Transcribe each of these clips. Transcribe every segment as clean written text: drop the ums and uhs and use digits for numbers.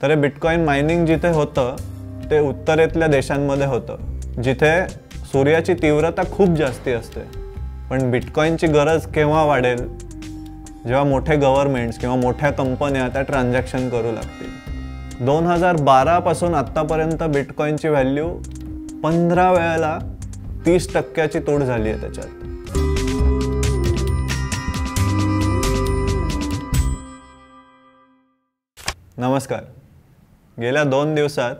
तर हे bitcoin mining जिथे होतं ते उत्तरेतल्या देशांमध्ये होतं, जिथे सूर्याची तीव्रता खूप जास्ती असते. पण बिटकॉइनची गरज केव्हा वाढेल? जेव्हा मोठे गव्हर्नमेंट्स किंवा मोठ्या कंपन्या त्या ट्रान्झॅक्शन करू लागतील. 2012 पासून आत्तापर्यंत बिटकॉइनची व्हॅल्यू 15 वेळेला 30% तोड झाली आहे त्याच्यात. नमस्कार. गेल्या 2 दिवसात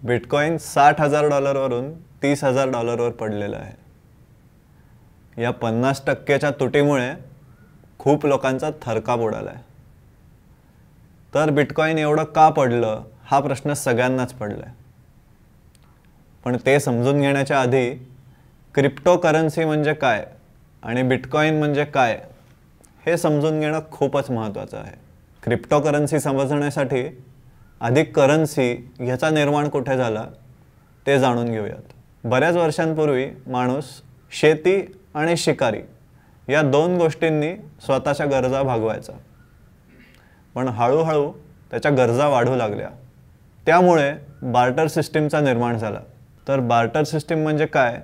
बिटकॉइन $60,000 वरून $30,000 वर पडलेला आहे. या 50%च्या तुटीमुळे खूप लोकांचा थरकाप उडाला आहे. तर बिटकॉइन एवढं का पडलं हा प्रश्न सगळ्यांनाच पडलाय. पण ते समजून घेण्याच्या आधी क्रिप्टोकरन्सी म्हणजे काय आणि बिटकॉइन म्हणजे काय हे समजून घेणं खूपच महत्त्वाचं आहे. क्रिप्टोकरन्सी समजण्यासाठी आधी करन्सी ह्याचा निर्माण कुठे झाला ते जाणून घेऊयात. बऱ्याच वर्षांपूर्वी माणूस शेती आणि शिकारी या 2 गोष्टींनी स्वतःच्या गरजा भागवायचा. पण हळूहळू त्याच्या गरजा वाढू लागल्या. त्यामुळे बार्टर सिस्टीमचा निर्माण झाला. तर बार्टर सिस्टीम म्हणजे काय?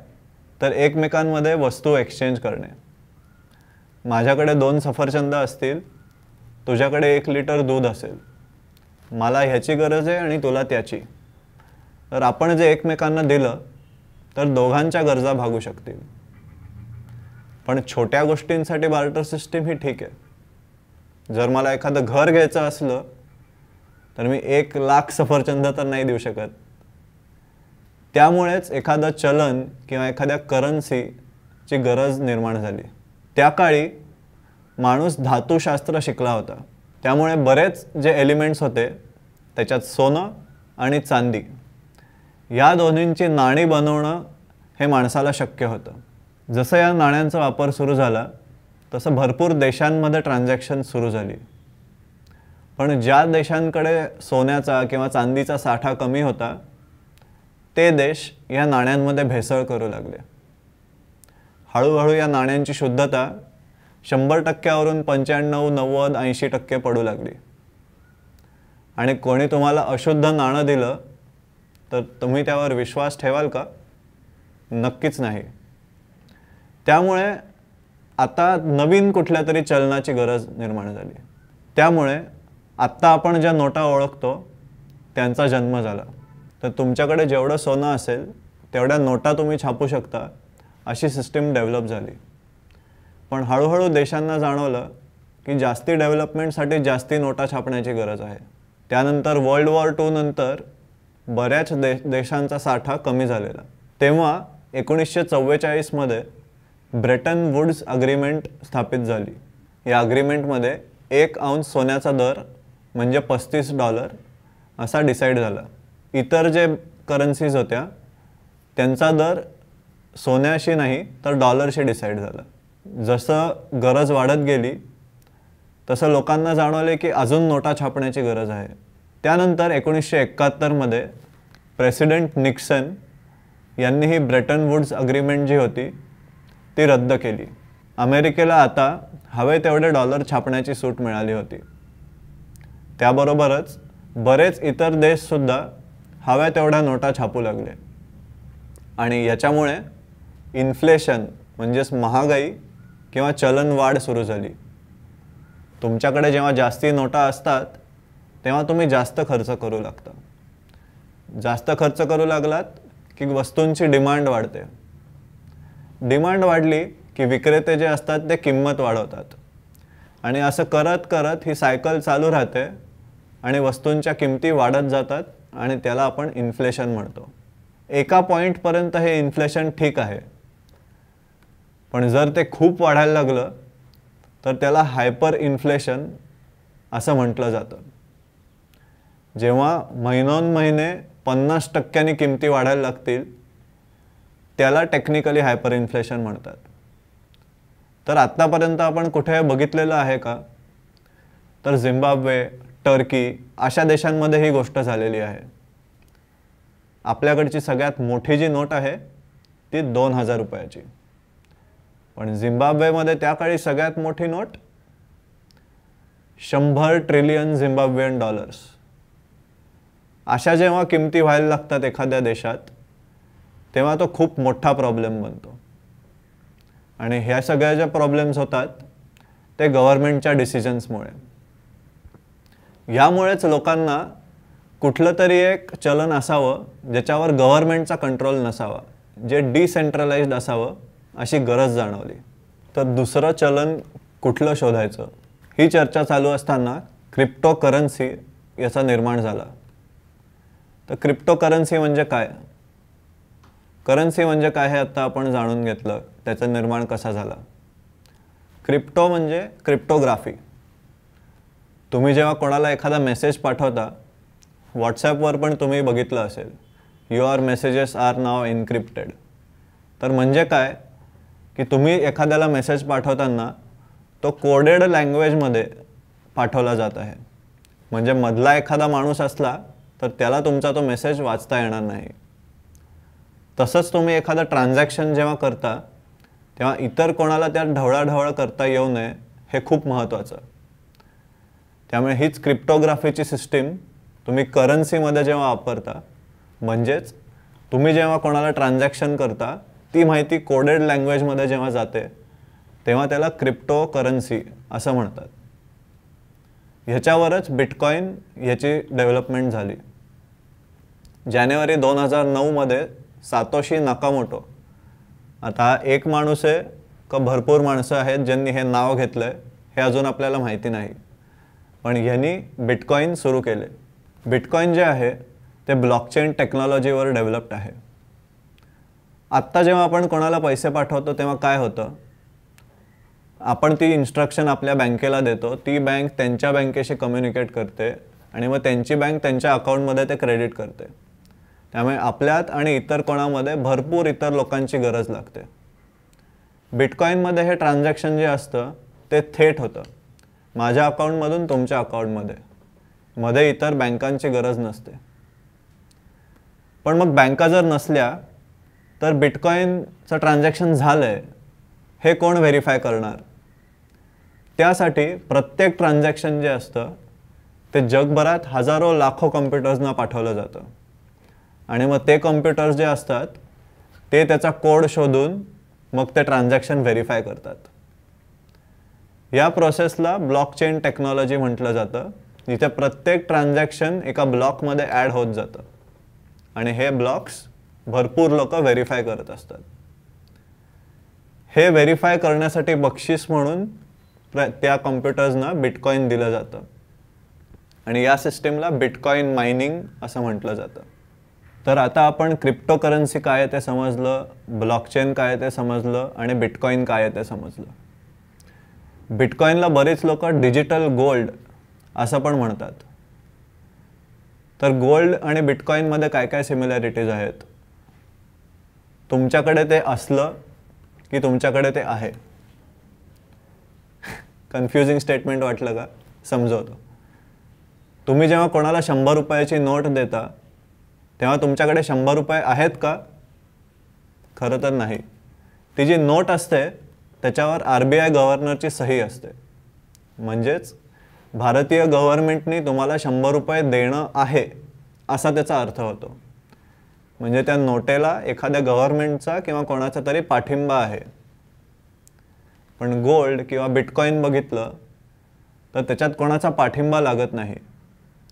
तर एकमेकांमध्ये वस्तू एक्सचेंज करणे. माझ्याकडे 2 सफरचंद असतील, तुझ्याकडे 1 लिटर दूध असेल, मला ह्याची गरज आहे आणि तुला त्याची. तर आपण जे एकमेकांना दिलं तर दोघांच्या गरजा भागू शकतील. पण छोट्या गोष्टींसाठी बार्टर सिस्टीम ही ठीक आहे. जर मला एखादं घर घ्यायचं असलं तर मी 1 लाख सफरचंद तर नाही देऊ शकत. त्यामुळेच एखादं चलन किंवा एखाद्या करन्सीची गरज निर्माण झाली. त्या काळी माणूस धातुशास्त्र शिकला होता. त्यामुळे बरेच जे एलिमेंट्स होते त्याच्यात सोनं आणि चांदी या दोन्हींची नाणी बनवणं हे माणसाला शक्य होतं. जसं या नाण्यांचा वापर सुरू झाला तसं भरपूर देशांमध्ये ट्रान्झॅक्शन सुरू झाली. पण ज्या देशांकडे सोन्याचा किंवा चांदीचा साठा कमी होता ते देश या नाण्यांमध्ये भेसळ करू लागले. हळूहळू या नाण्यांची शुद्धता 100% वरून 95, 90, 80% पडू लागली. आणि कोणी तुम्हाला अशुद्ध नाणं दिलं तर तुम्ही त्यावर विश्वास ठेवाल का? नक्कीच नाही. त्यामुळे आता नवीन कुठल्या तरी चलनाची गरज निर्माण झाली. त्यामुळे आत्ता आपण ज्या नोटा ओळखतो त्यांचा जन्म झाला. तर तुमच्याकडे जेवढं सोनं असेल तेवढ्या नोटा तुम्ही छापू शकता अशी सिस्टीम डेव्हलप झाली. पण हळूहळू देशांना जाणवलं की जास्ती डेव्हलपमेंटसाठी जास्ती नोटा छापण्याची गरज आहे. त्यानंतर वर्ल्ड वॉर 2 नंतर बऱ्याच देशांचा साठा कमी झालेला. तेव्हा 1944 मध्ये ब्रेटन वुड्स अग्रीमेंट स्थापित झाली. या अग्रीमेंटमध्ये 1 औंस सोन्याचा दर म्हणजे $35 असा डिसाईड झाला. इतर जे करन्सीज होत्या त्यांचा दर सोन्याशी नाही तर डॉलरशी डिसाईड झाला. जसं गरज वाढत गेली तसं लोकांना जाणवले की अजून नोटा छापण्याची गरज आहे. त्यानंतर 1971 मध्ये प्रेसिडेंट निक्सन यांनी ही ब्रेटन वुड्स अग्रीमेंट जी होती ती रद्द केली. अमेरिकेला आता हवे तेवढे डॉलर छापण्याची सूट मिळाली होती. त्याबरोबरच बरेच इतर देशसुद्धा हव्या तेवढ्या नोटा छापू लागले. आणि याच्यामुळे इन्फ्लेशन म्हणजेच महागाई किंवा चलनवाढ सुरू झाली. तुमच्याकडे जेव्हा जास्ती नोटा असतात तेव्हा तुम्ही जास्त खर्च करू लागता. जास्त खर्च करू लागलात की वस्तूंची डिमांड वाढते. डिमांड वाढली की विक्रेते जे असतात ते किंमत वाढवतात. आणि असं करत करत ही सायकल चालू राहते आणि वस्तूंच्या किमती वाढत जातात आणि त्याला आपण इन्फ्लेशन म्हणतो. एका पॉईंटपर्यंत हे इन्फ्लेशन ठीक आहे. पण जर ते खूप वाढायला लागलं तर त्याला हायपर इन्फ्लेशन असं म्हटलं जातं. जेव्हा महिनोन्महिने 50% किमती वाढायला लागतील त्याला टेक्निकली हायपर इन्फ्लेशन म्हणतात. तर आत्तापर्यंत आपण कुठे बघितलेलं आहे का? तर झिम्बाब्वे, टर्की अशा देशांमध्ये ही गोष्ट झालेली आहे. आपल्याकडची सगळ्यात मोठी जी नोट आहे ती 2000 रुपयाची. पण झिम्बाब्वेमध्ये त्या काळी सगळ्यात मोठी नोट $100 ट्रिलियन झिम्बाब्वेन डॉलर्स अशा जेव्हा किमती व्हायला लागतात एखाद्या देशात तेव्हा तो खूप मोठा प्रॉब्लेम बनतो. आणि ह्या सगळ्या ज्या प्रॉब्लेम्स होतात ते गव्हर्नमेंटच्या डिसिजन्समुळे. यामुळेच लोकांना कुठलं तरी एक चलन असावं ज्याच्यावर गव्हर्नमेंटचा कंट्रोल नसावा, जे डिसेंट्रलाइज्ड असावं अशी गरज जाणवली. तर दुसरं चलन कुठलं शोधायचं ही चर्चा चालू असताना क्रिप्टो करन्सी याचा निर्माण झाला. तर क्रिप्टो करन्सी म्हणजे काय, करन्सी म्हणजे काय हे आता आपण जाणून घेतलं, त्याचं निर्माण कसा झाला. क्रिप्टो म्हणजे क्रिप्टोग्राफी. तुम्ही जेव्हा कोणाला एखादा मेसेज पाठवता, व्हॉट्सॲपवर पण तुम्ही बघितलं असेल, your messages are now encrypted. तर म्हणजे काय की तुम्ही एखाद्याला मेसेज पाठवताना तो कोडेड लँग्वेजमध्ये पाठवला जात आहे. म्हणजे मधला एखादा माणूस असला तर त्याला तुमचा तो मेसेज वाचता येणार नाही. तसंच तुम्ही एखादा ट्रान्झॅक्शन जेव्हा करता तेव्हा इतर कोणाला त्यात ढवळाढवळ करता येऊ नये हे खूप महत्त्वाचं. त्यामुळे हीच क्रिप्टोग्राफीची सिस्टीम तुम्ही करन्सीमध्ये जेव्हा वापरता, म्हणजेच तुम्ही जेव्हा कोणाला ट्रान्झॅक्शन करता ती माहिती कोडेड लँग्वेजमध्ये जेव्हा जाते तेव्हा त्याला क्रिप्टो करन्सी असं म्हणतात. ह्याच्यावरच बिटकॉइन ह्याची डेव्हलपमेंट झाली. जानेवारी 2009मध्ये सातोशी नाकामोटो, आता एक माणूस आहे का भरपूर माणसं आहेत ज्यांनी हे नाव घेतलं आहे हे अजून आपल्याला माहिती नाही, पण ह्यांनी बिटकॉइन सुरू केले. बिटकॉइन जे आहे ते ब्लॉकचेन टेक्नॉलॉजीवर डेव्हलप्ड आहे. आत्ता जेव्हा आपण कोणाला पैसे पाठवतो तेव्हा काय होतं, आपण ती इन्स्ट्रक्शन आपल्या बँकेला देतो, ती बँक त्यांच्या बँकेशी कम्युनिकेट करते आणि मग त्यांची बँक त्यांच्या अकाउंटमध्ये ते क्रेडिट करते. त्यामुळे आपल्यात आणि इतर कोणामध्ये भरपूर इतर लोकांची गरज लागते. बिटकॉइनमध्ये हे ट्रान्झॅक्शन जे असतं ते थेट होतं, माझ्या अकाउंटमधून तुमच्या अकाउंटमध्ये, मध्ये इतर बँकांची गरज नसते. पण मग बँका जर नसल्या तर बिटकॉइनचं ट्रान्झॅक्शन झालं आहे हे कोण व्हेरीफाय करणार. त्यासाठी प्रत्येक ट्रान्झॅक्शन जे असतं ते जगभरात हजारो लाखो कम्प्युटर्सना पाठवलं जातं आणि मग ते कम्प्युटर्स जे असतात ते त्याचा कोड शोधून मग ते ट्रान्झॅक्शन व्हेरीफाय करतात. या प्रोसेसला ब्लॉकचेन टेक्नॉलॉजी म्हटलं जातं, जिथे प्रत्येक ट्रान्झॅक्शन एका ब्लॉकमध्ये ॲड होत जातं आणि हे ब्लॉक्स भरपूर लोक व्हेरीफाय करत असतात. हे व्हेरीफाय करण्यासाठी बक्षीस म्हणून त्या कॉम्प्युटर्सना बिटकॉइन दिलं जातं आणि या सिस्टीमला बिटकॉइन मायनिंग असं म्हटलं जातं. तर आता आपण क्रिप्टो करन्सी काय आहे ते समजलं, ब्लॉकचेन काय आहे ते समजलं आणि बिटकॉइन काय आहे ते समजलं. बिटकॉइनला बरेच लोक डिजिटल गोल्ड असं पण म्हणतात. तर गोल्ड आणि बिटकॉइनमध्ये काय काय सिमिलॅरिटीज आहेत, तुमच्याकडे ते असलं की तुमच्याकडे ते आहे. कन्फ्युजिंग स्टेटमेंट वाटलं का, समजवतो. तुम्ही जेव्हा कोणाला 100 रुपयाची नोट देता तेव्हा तुमच्याकडे 100 रुपये आहेत का, खरं तर नाही. ती जी नोट असते त्याच्यावर RBI गव्हर्नरची सही असते, म्हणजेच भारतीय गव्हर्नमेंटनी तुम्हाला 100 रुपये देणं आहे असा त्याचा अर्थ होतो. म्हणजे त्या नोटेला एखाद्या गव्हर्नमेंटचा किंवा कोणाचा तरी पाठिंबा आहे. पण गोल्ड किंवा बिटकॉइन बघितलं तर त्याच्यात कोणाचा पाठिंबा लागत नाही,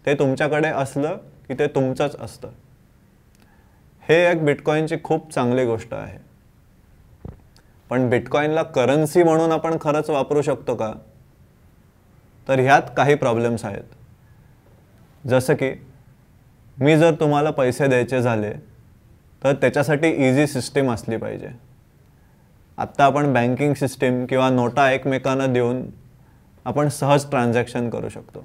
ते तुमच्याकडे असलं की ते तुमचंच असतं. हे एक बिटकॉइनची खूप चांगली गोष्ट आहे. पण बिटकॉइनला करन्सी म्हणून आपण खरंच वापरू शकतो का, तर ह्यात काही प्रॉब्लेम्स आहेत. जसं की मी जर तुम्हाला पैसे द्यायचे झाले तर त्याच्यासाठी इझी सिस्टीम असली पाहिजे. आत्ता आपण बँकिंग सिस्टीम किंवा नोटा एकमेकांना देऊन आपण सहज ट्रान्झॅक्शन करू शकतो.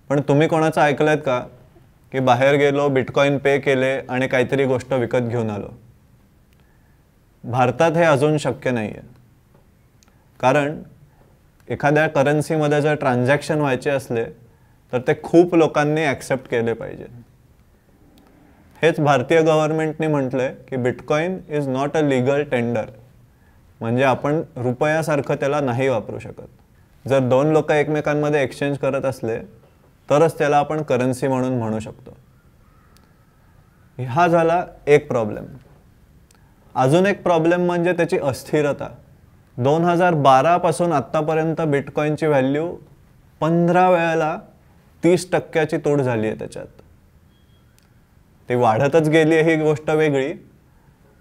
पण तुम्ही कोणाचं ऐकलंत का की बाहेर गेलो, बिटकॉइन पे केले आणि काहीतरी गोष्ट विकत घेऊन आलो. भारतात हे अजून शक्य नाही आहे, कारण एखाद्या करन्सीमध्ये जर ट्रान्झॅक्शन व्हायचे असले तर ते खूप लोकांनी ॲक्सेप्ट केले पाहिजे. हेच भारतीय गव्हर्नमेंटने म्हटलं की bitcoin is not a legal tender, म्हणजे आपण रुपयासारखं त्याला नाही वापरू शकत. जर दोन लोक एकमेकांमध्ये एक्सचेंज करत असले तरच त्याला आपण करन्सी म्हणून म्हणू शकतो. हा झाला एक प्रॉब्लेम. अजून एक प्रॉब्लेम म्हणजे त्याची अस्थिरता. 2012 पासून आत्तापर्यंत बिटकॉईनची व्हॅल्यू 15 वेळेला 30% तूट झाली आहे त्याच्यात. ती वाढतच गेली ही गोष्ट वेगळी,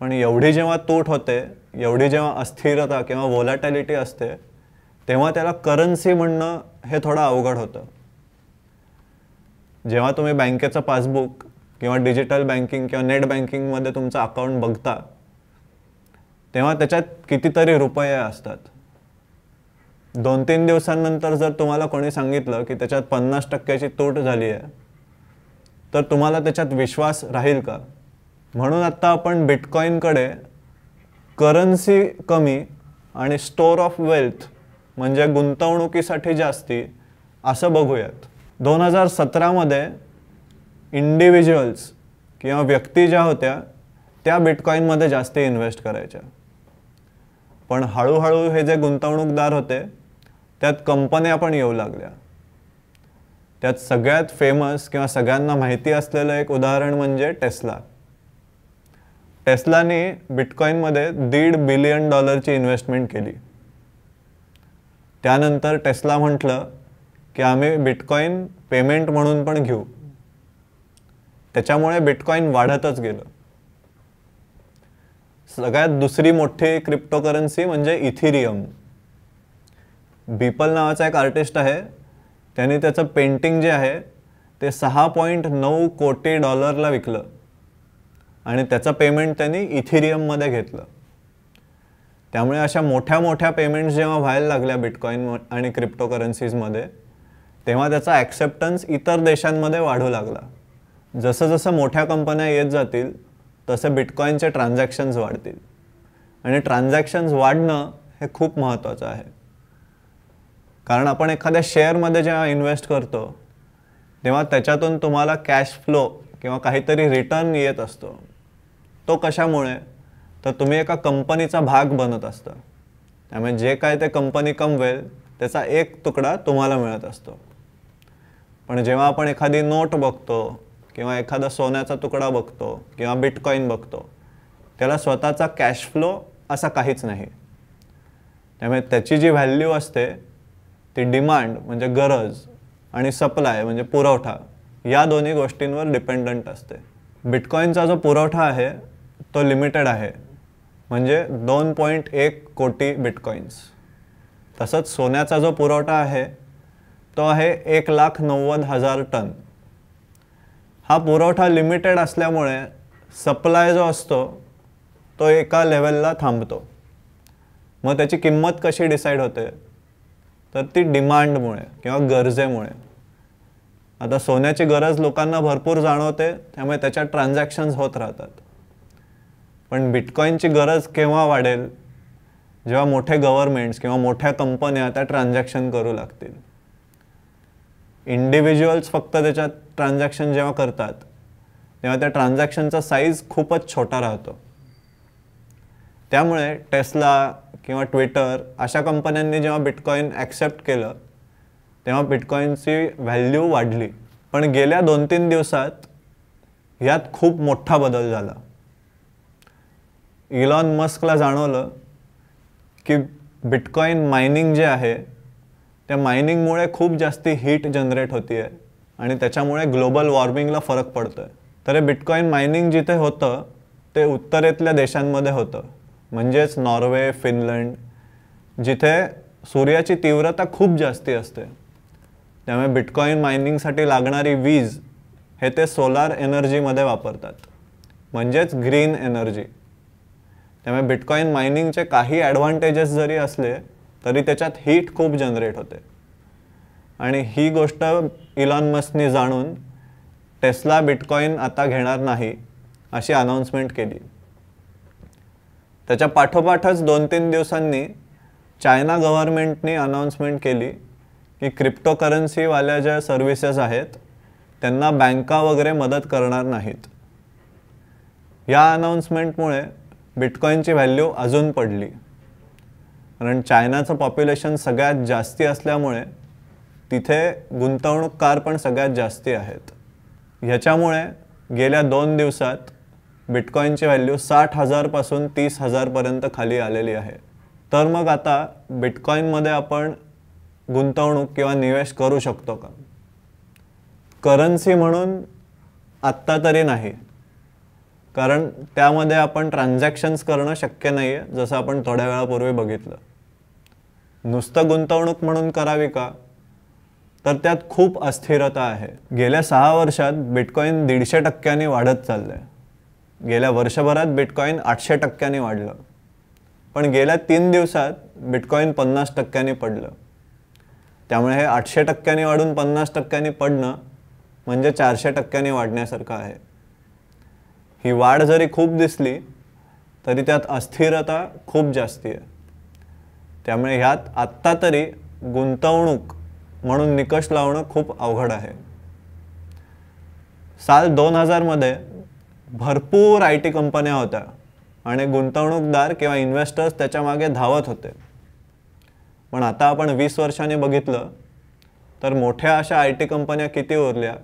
पण एवढी जेव्हा तूट होते, एवढी जेव्हा अस्थिरता किंवा व्होलॅटिलिटी असते, तेव्हा त्याला करन्सी म्हणणं हे थोडं अवघड होतं. जेव्हा तुम्ही बँकेचं पासबुक किंवा डिजिटल बँकिंग किंवा नेट बँकिंगमध्ये तुमचं अकाउंट बघता, तेव्हा त्याच्यात कितीतरी रुपये असतात. 2-3 दिवसांनंतर जर तुम्हाला कोणी सांगितलं की त्याच्यात 50% तूट झाली आहे, तर तुम्हाला त्याच्यात विश्वास राहील का? म्हणून आता आपण बिटकॉईनकडे करन्सी कमी आणि स्टोअर ऑफ वेल्थ म्हणजे गुंतवणुकीसाठी जास्ती असं बघूयात. 2017 मध्ये इंडिव्हिज्युअल्स किंवा व्यक्ती ज्या होत्या त्या बिटकॉईनमध्ये जास्त इन्व्हेस्ट करायच्या. पण हळूहळू हे जे गुंतवणूकदार होते त्यात कंपन्या पण येऊ लागल्या. त्यात सगळ्यात फेमस किंवा सगळ्यांना माहिती असलेलं एक उदाहरण म्हणजे टेस्ला. टेस्लाने बिटकॉईनमध्ये $1.5 बिलियन इन्व्हेस्टमेंट केली. त्यानंतर टेस्ला म्हटलं की आम्ही बिटकॉईन पेमेंट म्हणून पण घेऊ. त्याच्यामुळे बिटकॉईन वाढतच गेलं. सगळ्यात दुसरी मोठी क्रिप्टोकरन्सी म्हणजे इथिरियम. बीपल नावाचा एक आर्टिस्ट आहे, त्यांनी त्याचं पेंटिंग जे आहे ते $6.9 कोटी विकलं आणि त्याचं पेमेंट त्यांनी इथिरियममध्ये घेतलं. त्यामुळे अशा मोठ्या मोठ्या पेमेंट्स जेव्हा व्हायला लागल्या बिटकॉईन आणि क्रिप्टोकरन्सीजमध्ये, तेव्हा त्याचा ॲक्सेप्टन्स इतर देशांमध्ये वाढू लागला. जसं जसं मोठ्या कंपन्या येत जातील तसे बिटकॉईनचे ट्रान्झॅक्शन्स वाढतील. आणि ट्रान्झॅक्शन्स वाढणं हे खूप महत्त्वाचं आहे. कारण आपण एखाद्या शेअरमध्ये जेव्हा इन्व्हेस्ट करतो तेव्हा त्याच्यातून तुम्हाला कॅश फ्लो किंवा काहीतरी रिटर्न येत असतो. तो कशामुळे? तर तुम्ही एका कंपनीचा भाग बनत असता. त्यामुळे जे काय ते कंपनी कमवेल त्याचा एक तुकडा तुम्हाला मिळत असतो. पण जेव्हा आपण एखादी नोट बघतो किंवा एखादा सोन्याचा तुकडा बघतो किंवा बिटकॉईन बघतो, त्याला स्वतःचा कॅश फ्लो असा काहीच नाही. त्यामुळे त्याची जी व्हॅल्यू असते ती डिमांड म्हणजे गरज आणि सप्लाय म्हणजे पुरवठा या दोन्ही गोष्टींवर डिपेंडंट असते. बिटकॉईनचा जो पुरवठा आहे तो लिमिटेड आहे, म्हणजे 2.1 कोटी बिटकॉईन्स. तसंच सोन्याचा जो पुरवठा आहे तो आहे 1,90,000 टन. हा पुरवठा लिमिटेड असल्यामुळे सप्लाय जो असतो तो एका लेवलला थांबतो. मग त्याची किंमत कशी डिसाईड होते? तर ती डिमांडमुळे किंवा गरजेमुळे. आता सोन्याची गरज लोकांना भरपूर जाणवते, त्यामुळे त्याच्यात ट्रान्झॅक्शन्स होत राहतात. पण बिटकॉईनची गरज केव्हा वाढेल? जेव्हा मोठे गव्हर्नमेंट्स किंवा मोठ्या कंपन्या त्या ट्रान्झॅक्शन करू लागतील. इंडिव्हिज्युअल्स फक्त त्याच्यात ट्रान्झॅक्शन जेव्हा करतात तेव्हा त्या ट्रान्झॅक्शनचा साईज खूपच छोटा राहतो. त्यामुळे टेस्ला किंवा ट्विटर अशा कंपन्यांनी जेव्हा बिटकॉईन ॲक्सेप्ट केलं तेव्हा बिटकॉईनची व्हॅल्यू वाढली. पण गेल्या 2-3 दिवसात यात खूप मोठा बदल झाला. इलॉन मस्कला जाणवलं की बिटकॉईन मायनिंग जे आहे त्या मायनिंगमुळे खूप जास्ती हीट जनरेट होती आहे आणि त्याच्यामुळे ग्लोबल वॉर्मिंगला फरक पडतो आहे. तर बिटकॉईन मायनिंग जिथे होतं ते उत्तरेतल्या देशांमध्ये होतं, म्हणजेच नॉर्वे, फिनलंड, जिथे सूर्याची तीव्रता खूप जास्ती असते. त्यामुळे बिटकॉईन मायनिंगसाठी लागणारी वीज हे ते सोलार एनर्जीमध्ये वापरतात, म्हणजेच ग्रीन एनर्जी. त्यामुळे बिटकॉईन मायनिंगचे काही ॲडव्हान्टेजेस जरी असले तरी त्याच्यात हीट खूप जनरेट होते. आणि ही गोष्ट इलॉन मस्कने जाणून टेस्ला बिटकॉईन आता घेणार नाही अशी अनाउन्समेंट केली. त्याच्या पाठोपाठच 2-3 दिवसांनी चायना गव्हर्नमेंटने अनाउन्समेंट केली की क्रिप्टोकरन्सीवाल्या ज्या सर्व्हिसेस आहेत त्यांना बँका वगैरे मदत करणार नाहीत. या अनाउन्समेंटमुळे बिटकॉईनची व्हॅल्यू अजून पडली. कारण चायनाचं पॉप्युलेशन सगळ्यात जास्ती असल्यामुळे तिथे गुंतवणूककार पण सगळ्यात जास्ती आहेत. ह्याच्यामुळे गेल्या 2 दिवसात बिटकॉईनची व्हॅल्यू 60,000 पासून 30,000 पर्यंत खाली आलेली आहे. तर मग आता बिटकॉईनमध्ये आपण गुंतवणूक किंवा निवेश करू शकतो का? करन्सी म्हणून आत्ता तरी नाही, कारण त्यामध्ये आपण ट्रान्झॅक्शन्स करणं शक्य नाही आहे, जसं आपण थोड्या वेळापूर्वी बघितलं. नुसतं गुंतवणूक म्हणून करावी का? तर त्यात खूप अस्थिरता आहे. गेल्या 6 वर्षात बिटकॉईन 150% वाढत चाललं आहे. गेल्या वर्षभरात बिटकॉईन 800% वाढलं, पण गेल्या 3 दिवसात बिटकॉईन 50% पडलं. त्यामुळे हे 800% वाढून 50% पडणं म्हणजे 400% वाढण्यासारखं आहे. ही वाढ जरी खूप दिसली तरी त्यात अस्थिरता खूप जास्ती आहे. त्यामुळे ह्यात आत्ता तरी गुंतवणूक म्हणून निकष लावणं खूप अवघड आहे. साल 2000 मध्ये भरपूर IT कंपन्या होत्या आणि गुंतवणूकदार किंवा इन्व्हेस्टर्स त्याच्या मागे धावत होते. पण आता आपण 20 वर्षांनी बघितलं तर मोठ्या अशा IT कंपन्या किती उरल्या?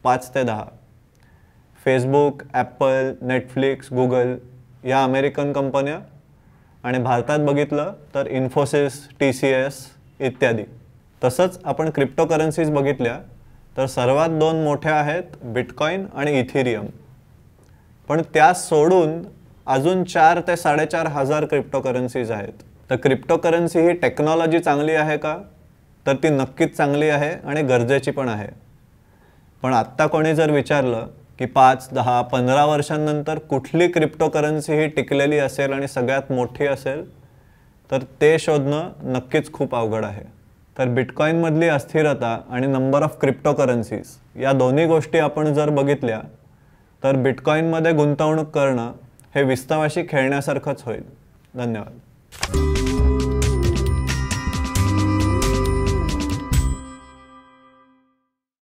5 ते 10. फेसबुक, ॲपल, नेटफ्लिक्स, गुगल या अमेरिकन कंपन्या, आणि भारतात बघितलं तर इन्फोसिस, TCS इत्यादी. तसंच आपण क्रिप्टोकरन्सीज बघितल्या तर सर्वात 2 मोठ्या आहेत बिटकॉईन आणि इथिरियम. पण त्या सोडून अजून 4 ते 4.5 हजार क्रिप्टोकरन्सीज आहेत. तर क्रिप्टोकरन्सी ही टेक्नॉलॉजी चांगली आहे का? तर ती नक्कीच चांगली आहे आणि गरजेची पण आहे. पण आत्ता कोणी जर विचारलं की 5, 10, 15 वर्षांनंतर कुठली क्रिप्टोकरन्सी ही टिकलेली असेल आणि सगळ्यात मोठी असेल, तर ते शोधणं नक्कीच खूप अवघड आहे. तर बिटकॉईनमधली अस्थिरता आणि नंबर ऑफ क्रिप्टोकरन्सीज या दोन्ही गोष्टी आपण जर बघितल्या तर बिटकॉईनमध्ये गुंतवणूक करणं हे विस्तवाशी खेळण्यासारखंच होईल. धन्यवाद.